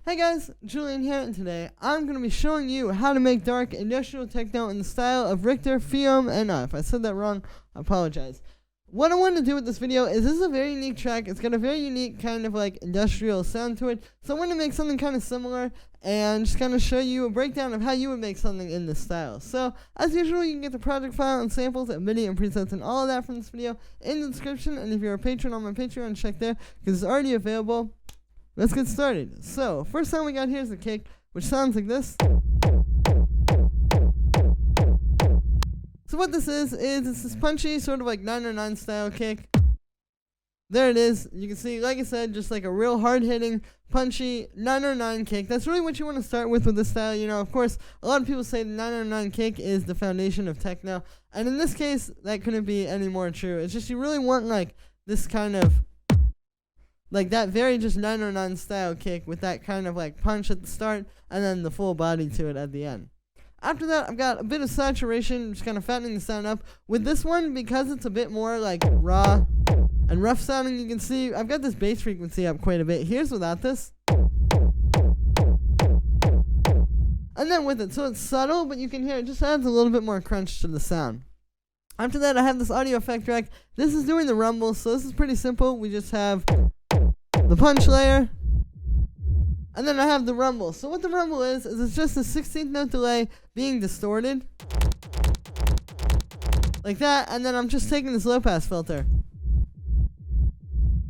Hey guys, Julian here, and today I'm going to be showing you how to make dark industrial techno in the style of Rikhter, Phiom Enhah. If I said that wrong, I apologize. What I want to do with this video is this is a very unique track. It's got a very unique kind of like industrial sound to it. So I want to make something kind of similar and just kind of show you a breakdown of how you would make something in this style. So as usual, you can get the project file and samples and MIDI and presets and all of that from this video in the description. And if you're a patron on my Patreon, check there because it's already available. Let's get started. So, first sound we got here is the kick, which sounds like this. So what this is it's this punchy, sort of like 909 style kick. There it is. You can see, like I said, just like a real hard-hitting, punchy 909 kick. That's really what you want to start with this style. You know, of course, a lot of people say the 909 kick is the foundation of techno. And in this case, that couldn't be any more true. It's just you really want like this kind of like that very just 909 style kick with that kind of like punch at the start and then the full body to it at the end. After that, I've got a bit of saturation, just kind of fattening the sound up. With this one, because it's a bit more like raw and rough sounding, you can see I've got this bass frequency up quite a bit. Here's without this. And then with it, so it's subtle, but you can hear it just adds a little bit more crunch to the sound. After that, I have this audio effect track. This is doing the rumble, so this is pretty simple. We just have the punch layer, and then I have the rumble. So what the rumble is it's just a 16th note delay being distorted like that, and then I'm just taking this low pass filter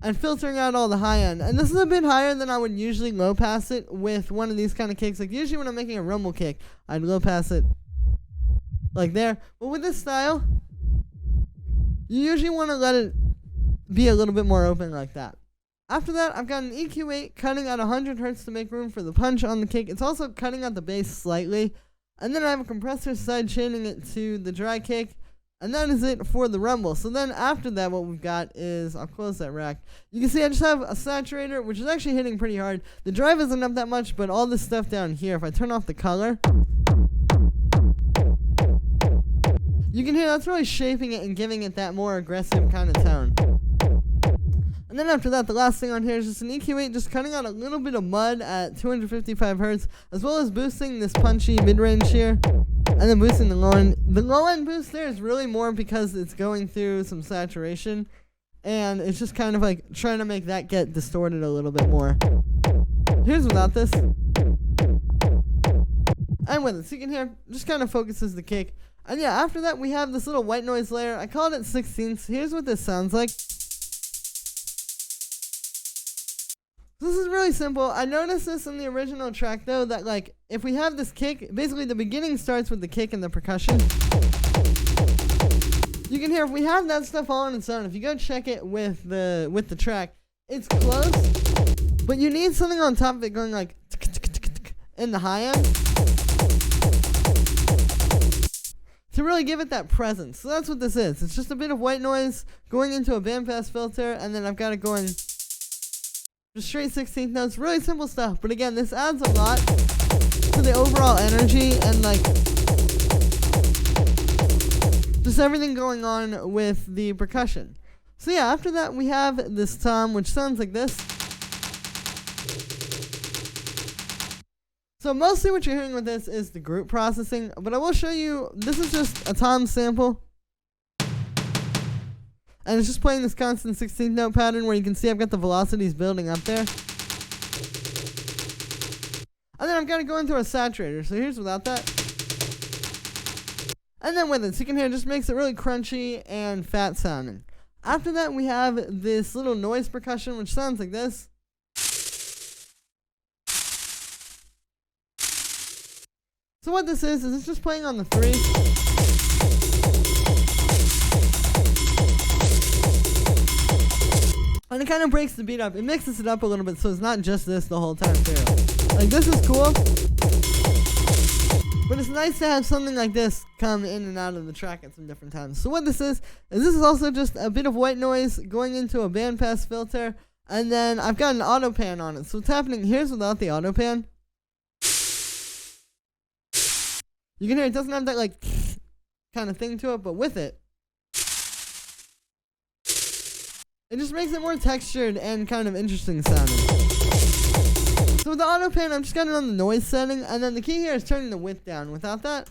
and filtering out all the high end. And this is a bit higher than I would usually low pass it with one of these kind of kicks. Like usually when I'm making a rumble kick, I'd low pass it like there. But with this style, you usually want to let it be a little bit more open like that. After that, I've got an EQ8 cutting at 100 Hz to make room for the punch on the kick. It's also cutting out the bass slightly. And then I have a compressor side chaining it to the dry kick. And that is it for the rumble. So then after that, what we've got is, I'll close that rack. You can see I just have a saturator, which is actually hitting pretty hard. The drive isn't up that much, but all this stuff down here, if I turn off the color, you can hear that's really shaping it and giving it that more aggressive kind of tone. And then after that, the last thing on here is just an EQ8 just cutting out a little bit of mud at 255 Hz, as well as boosting this punchy mid-range here, and then boosting the low end. The low end boost there is really more because it's going through some saturation, and it's just kind of like trying to make that get distorted a little bit more. Here's without this. And with it, so you can hear, just kind of focuses the kick. And yeah, after that, we have this little white noise layer. I called it 16ths. Here's what this sounds like. This is really simple. I noticed this in the original track though, that like if we have this kick, basically the beginning starts with the kick and the percussion. You can hear if we have that stuff all on its own, if you go check it with the track, it's close, but you need something on top of it going like in the high end to really give it that presence. So that's what this is. It's just a bit of white noise going into a bandpass filter, and then I've got it going just straight 16th notes, really simple stuff. But again, this adds a lot to the overall energy and like just everything going on with the percussion. So yeah, after that we have this tom, which sounds like this. So mostly what you're hearing with this is the group processing, but I will show you, this is just a tom sample. And it's just playing this constant 16th note pattern where you can see I've got the velocities building up there. And then I've got to go into a saturator. So here's without that. And then with it. So you can hear it just makes it really crunchy and fat sounding. After that we have this little noise percussion which sounds like this. So what this is it's just playing on the 3. And it kind of breaks the beat up. It mixes it up a little bit so it's not just this the whole time too. Like this is cool, but it's nice to have something like this come in and out of the track at some different times. So what this is this is also just a bit of white noise going into a bandpass filter, and then I've got an auto pan on it. So what's happening here's without the auto pan. You can hear it doesn't have that like kind of thing to it, but with it, it just makes it more textured and kind of interesting sounding. So with the auto pan, I'm just got it on the noise setting, and then the key here is turning the width down. Without that,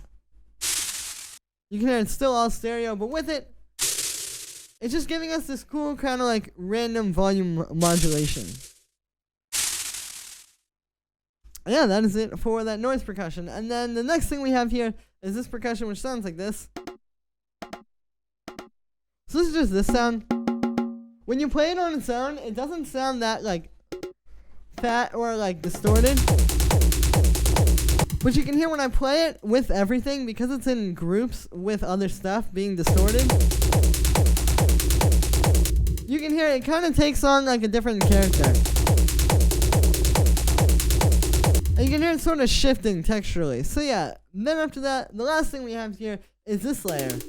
you can hear it's still all stereo, but with it, it's just giving us this cool kind of like random volume modulation. Yeah, that is it for that noise percussion. And then the next thing we have here is this percussion, which sounds like this. So this is just this sound. When you play it on its own, it doesn't sound that like fat or like distorted. But you can hear when I play it with everything, because it's in groups with other stuff being distorted, you can hear it kind of takes on like a different character. And you can hear it sort of shifting texturally. So yeah, then after that, the last thing we have here is this layer.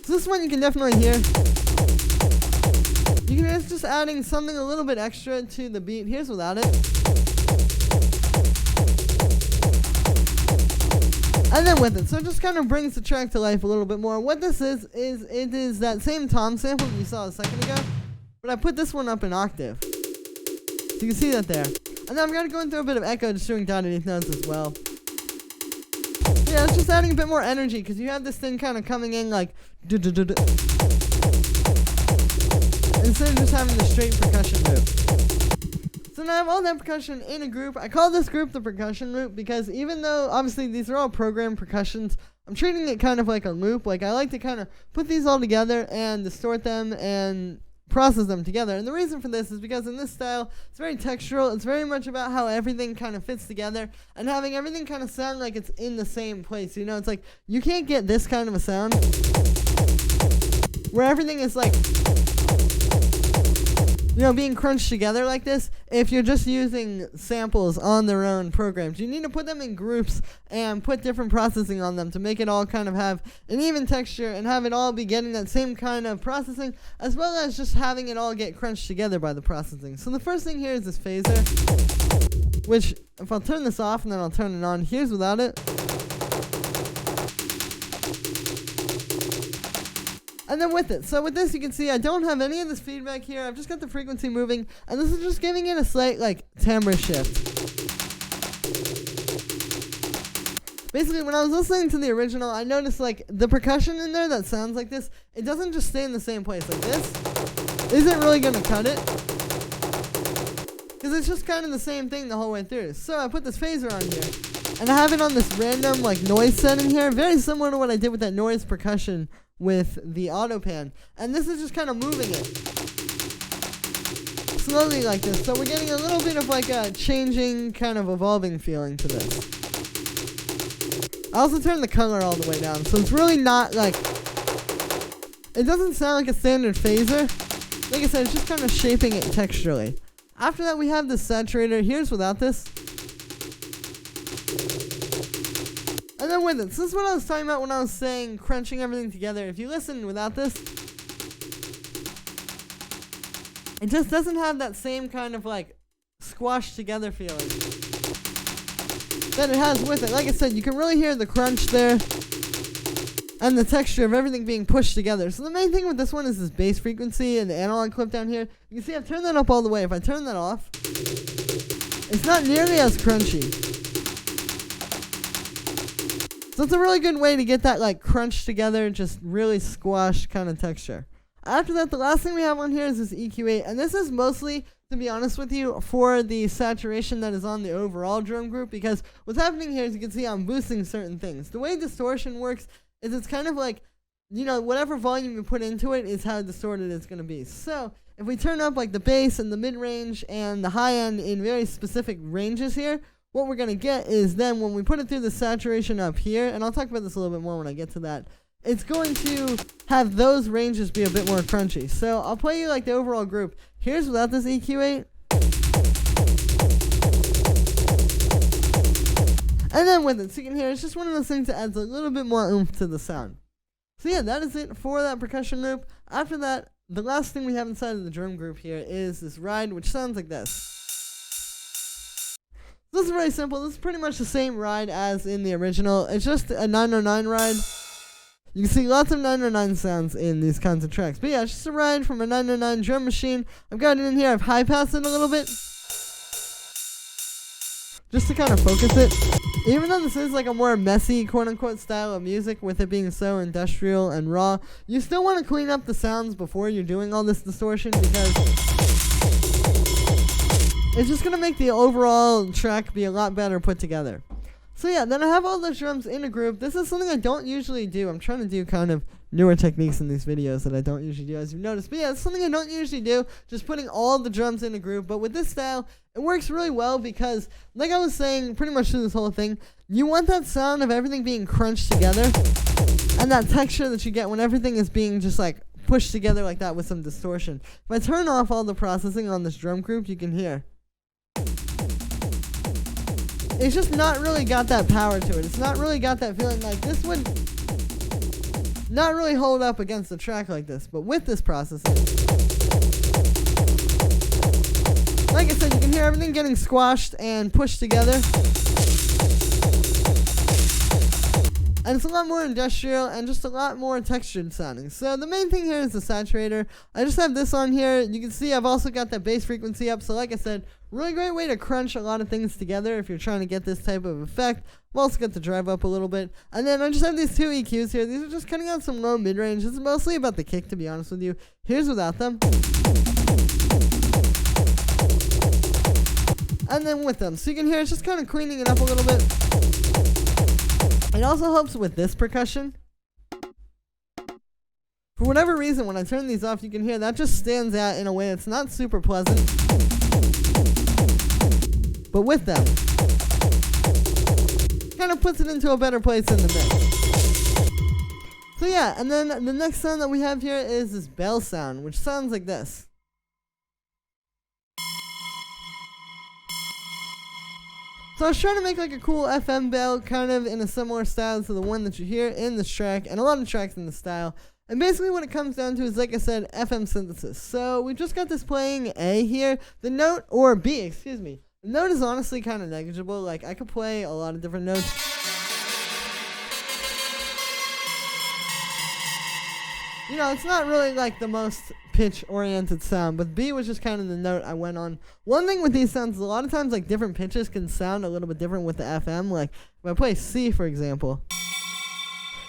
So this one you can definitely hear. You can hear it's just adding something a little bit extra to the beat. Here's without it. And then with it. So it just kind of brings the track to life a little bit more. What this is it is that same tom sample you saw a second ago, but I put this one up an octave. So you can see that there. And then I'm going to go into a bit of echo, just doing dotted notes as well. Yeah, it's just adding a bit more energy, because you have this thing kind of coming in like instead of just having the straight percussion loop. So now I have all that percussion in a group. I call this group the percussion loop because even though obviously these are all programmed percussions, I'm treating it kind of like a loop. Like I like to kind of put these all together and distort them and process them together. And the reason for this is because in this style, it's very textural. It's very much about how everything kind of fits together and having everything kind of sound like it's in the same place. You know, it's like you can't get this kind of a sound where everything is like, you know, being crunched together like this if you're just using samples on their own programs. You need to put them in groups and put different processing on them to make it all kind of have an even texture and have it all be getting that same kind of processing, as well as just having it all get crunched together by the processing. So the first thing here is this phaser, which if I'll turn this off and then I'll turn it on, here's without it. And then with it. So with this, you can see I don't have any of this feedback here. I've just got the frequency moving, and this is just giving it a slight like timbre shift. Basically, when I was listening to the original, I noticed like the percussion in there that sounds like this, it doesn't just stay in the same place. Like this isn't really going to cut it, because it's just kind of the same thing the whole way through. So I put this phaser on here, and I have it on this random like noise setting here, very similar to what I did with that noise percussion with the auto pan, and this is just kind of moving it slowly like this. So we're getting a little bit of like a changing, kind of evolving feeling to this. I also turned the color all the way down, so it's really not like, it doesn't sound like a standard phaser. Like I said, it's just kind of shaping it texturally. After that, we have the saturator. Here's without this. And then with it. So this is what I was talking about when I was saying crunching everything together. If you listen without this, it just doesn't have that same kind of like squashed together feeling that it has with it. Like I said, you can really hear the crunch there and the texture of everything being pushed together. So the main thing with this one is this bass frequency and the analog clip down here. You can see I've turned that up all the way. If I turn that off, it's not nearly as crunchy. So it's a really good way to get that like crunched together, just really squashed kind of texture. After that, the last thing we have on here is this EQ8, and this is mostly, to be honest with you, for the saturation that is on the overall drum group, because what's happening here is you can see I'm boosting certain things. The way distortion works is it's kind of like, you know, whatever volume you put into it is how distorted it's going to be. So if we turn up like the bass and the mid-range and the high-end in very specific ranges here, what we're going to get is then when we put it through the saturation up here, and I'll talk about this a little bit more when I get to that, it's going to have those ranges be a bit more crunchy. So I'll play you like the overall group. Here's without this EQ8. And then with it. So you can hear it's just one of those things that adds a little bit more oomph to the sound. So yeah, that is it for that percussion loop. After that, the last thing we have inside of the drum group here is this ride, which sounds like this. This is very simple. This is pretty much the same ride as in the original. It's just a 909 ride. You can see lots of 909 sounds in these kinds of tracks. But yeah, it's just a ride from a 909 drum machine. I've got it in here. I've high passed it a little bit. just to kind of focus it. Even though this is like a more messy quote-unquote style of music, with it being so industrial and raw, you still want to clean up the sounds before you're doing all this distortion, because it's just going to make the overall track be a lot better put together. So yeah, then I have all those drums in a group. This is something I don't usually do. I'm trying to do kind of newer techniques in these videos that I don't usually do, as you've noticed. But yeah, it's something I don't usually do, just putting all the drums in a group. But with this style, it works really well because, like I was saying pretty much through this whole thing, you want that sound of everything being crunched together, and that texture that you get when everything is being just like pushed together like that with some distortion. If I turn off all the processing on this drum group, you can hear it's just not really got that power to it. It's not really got that feeling. Like, this would not really hold up against a track like this. But with this processing, like I said, you can hear everything getting squashed and pushed together. And it's a lot more industrial and just a lot more textured sounding. So the main thing here is the saturator. I just have this on here. You can see I've also got that bass frequency up. So like I said, really great way to crunch a lot of things together if you're trying to get this type of effect. I've also got the drive up a little bit. And then I just have these two EQs here. These are just cutting out some low mid-range. This is mostly about the kick, to be honest with you. Here's without them. And then with them. So you can hear it's just kind of cleaning it up a little bit. It also helps with this percussion. For whatever reason, when I turn these off, you can hear that just stands out in a way that's not super pleasant. But with them, kind of puts it into a better place in the mix. So yeah, and then the next sound that we have here is this bell sound, which sounds like this. So I was trying to make like a cool FM bell, kind of in a similar style to the one that you hear in this track, and a lot of tracks in the style. And basically what it comes down to is, like I said, FM synthesis. So we just got this playing A here. The note, or B, excuse me. The note is honestly kind of negligible. Like, I could play a lot of different notes. You know, it's not really like the most pitch-oriented sound, but B was just kind of the note I went on. One thing with these sounds is a lot of times, like, different pitches can sound a little bit different with the FM. Like, if I play C, for example,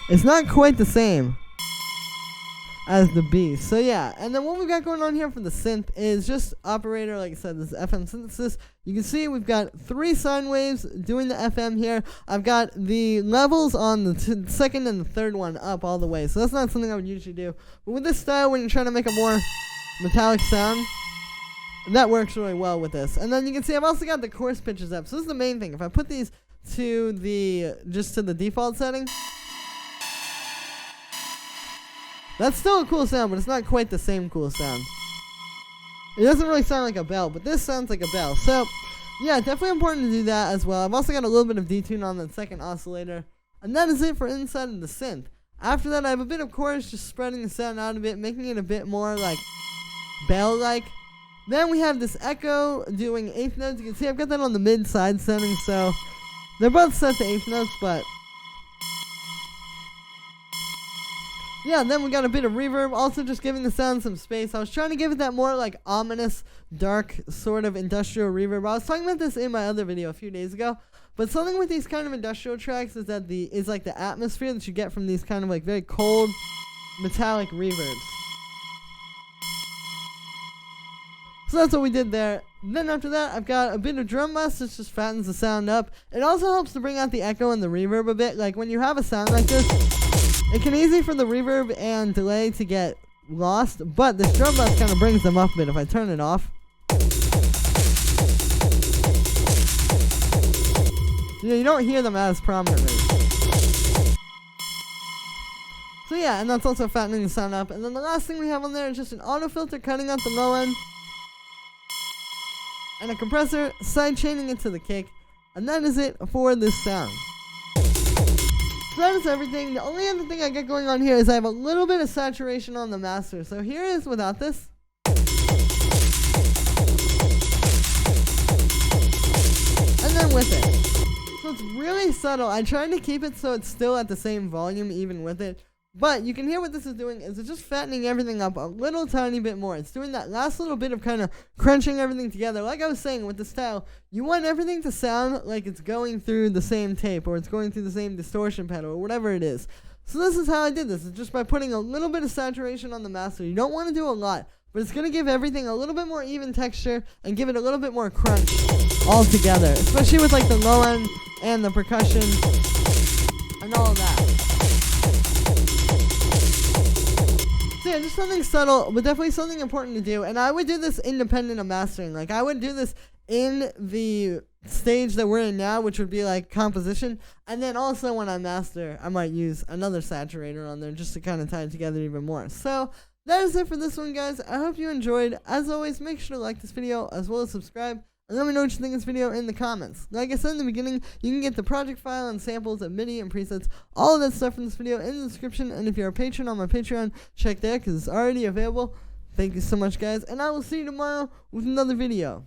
it's not quite the same as the B. So yeah, and then what we've got going on here for the synth is just operator, like I said, this FM synthesis. You can see we've got 3 sine waves doing the FM here. I've got the levels on the second and the third one up all the way, so that's not something I would usually do. But with this style, when you're trying to make a more metallic sound, that works really well with this. And then you can see I've also got the coarse pitches up. So this is the main thing. If I put these to the default setting, that's still a cool sound, but it's not quite the same cool sound. It doesn't really sound like a bell, but this sounds like a bell. So, yeah, definitely important to do that as well. I've also got a little bit of detune on the second oscillator. And that is it for inside of the synth. After that, I have a bit of chorus, just spreading the sound out a bit, making it a bit more like bell-like. Then we have this echo doing eighth notes. You can see I've got that on the mid-side setting, so they're both set to eighth notes, but yeah, then we got a bit of reverb, also just giving the sound some space. I was trying to give it that more like ominous, dark sort of industrial reverb. I was talking about this in my other video a few days ago, but something with these kind of industrial tracks is that is like the atmosphere that you get from these kind of like very cold, metallic reverbs. So that's what we did there. Then after that, I've got a bit of drum bus, which just fattens the sound up. It also helps to bring out the echo and the reverb a bit. Like when you have a sound like this, it can easy for the reverb and delay to get lost, but this drum bus kind of brings them up a bit. If I turn it off, you don't hear them as prominently. So yeah, and that's also fattening the sound up. And then the last thing we have on there is just an auto filter cutting out the low end, and a compressor side chaining it to the kick. And that is it for this sound. So that is everything. The only other thing I get going on here is I have a little bit of saturation on the master. So here is without this. And then with it. So it's really subtle. I tried to keep it so it's still at the same volume even with it. But you can hear what this is doing is it's just fattening everything up a little tiny bit more. It's doing that last little bit of kind of crunching everything together. Like I was saying with the style, you want everything to sound like it's going through the same tape or it's going through the same distortion pedal or whatever it is. So this is how I did this. It's just by putting a little bit of saturation on the master. You don't want to do a lot, but it's going to give everything a little bit more even texture and give it a little bit more crunch all together, especially with like the low end and the percussion and all of that. So yeah, just something subtle, but definitely something important to do. And I would do this independent of mastering. Like I would do this in the stage that we're in now, which would be like composition. And then also when I master, I might use another saturator on there just to kind of tie it together even more. So that is it for this one, guys. I hope you enjoyed. As always, make sure to like this video as well as subscribe. And let me know what you think of this video in the comments. Like I said in the beginning, you can get the project file and samples of MIDI and presets, all of that stuff from this video in the description. And if you're a patron on my Patreon, check there because it's already available. Thank you so much, guys. And I will see you tomorrow with another video.